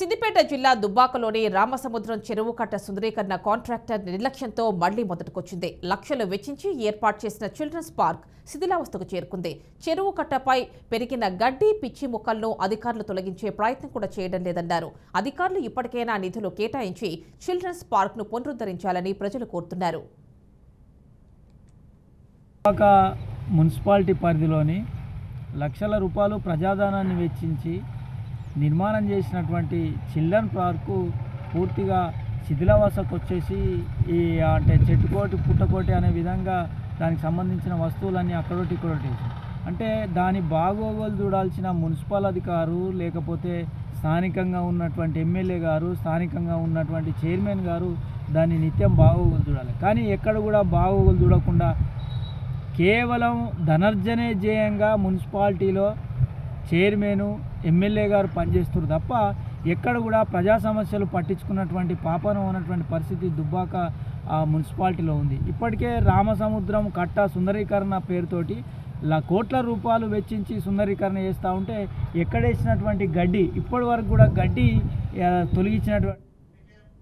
సిద్దిపేట జిల్లా దుబ్బాకలోని రామసముద్రం చెరువు కట్ట సుందరీకరణ కాంట్రాక్టర్ నిర్లక్ష్యంతో మళ్లీ మొదటికొచ్చింది. లక్షలు వెచ్చించి ఏర్పాటు చేసిన చిల్డ్రన్స్ పార్క్ శిథిలావస్థకు చేరుకుంది. చెరువు కట్టపై పెరిగిన గడ్డి పిచ్చి మొక్కలను అధికారులు తొలగించే ప్రయత్నం కూడా చేయడం లేదన్నారు. అధికారులు ఇప్పటికైనా నిధులు కేటాయించి చిల్డ్రన్స్ పార్క్ ను పునరుద్ధరించాలని ప్రజలు కోరుతున్నారు. మున్సిపాలిటీ పరిధిలోని లక్షల రూపాయలు ప్రజాధనాన్ని వెచ్చించి నిర్మాణం చేసినటువంటి చిల్డ్రన్ పార్కు పూర్తిగా శిథిలావస్థకు వచ్చేసి అంటే చెట్టుకోటి పుట్టకోటి అనే విధంగా దానికి సంబంధించిన వస్తువులన్నీ అక్కడొకటి ఇక్కడొకటి అంటే దాని బాగోగులు చూడాల్సిన మున్సిపల్ అధికారు లేకపోతే స్థానికంగా ఉన్నటువంటి ఎమ్మెల్యే గారు స్థానికంగా ఉన్నటువంటి చైర్మన్ గారు దాన్ని నిత్యం బాగోగులు చూడాలి. కానీ ఎక్కడ కూడా బాగోగులు చూడకుండా కేవలం ధనార్జనే ధ్యేయంగా మున్సిపాలిటీలో చైర్మన్ ఎమ్మెల్యే గారు పనిచేస్తారు తప్ప ఎక్కడ కూడా ప్రజా సమస్యలు పట్టించుకున్నటువంటి పాపన ఉన్నటువంటి పరిస్థితి దుబ్బాక మున్సిపాలిటీలో ఉంది. ఇప్పటికే రామసముద్రం కట్ట సుందరీకరణ పేరుతోటి కోట్ల రూపాయలు వెచ్చించి సుందరీకరణ చేస్తూ ఉంటే ఎక్కడేసినటువంటి గడ్డి ఇప్పటి వరకు కూడా గడ్డి తొలగించినటువంటి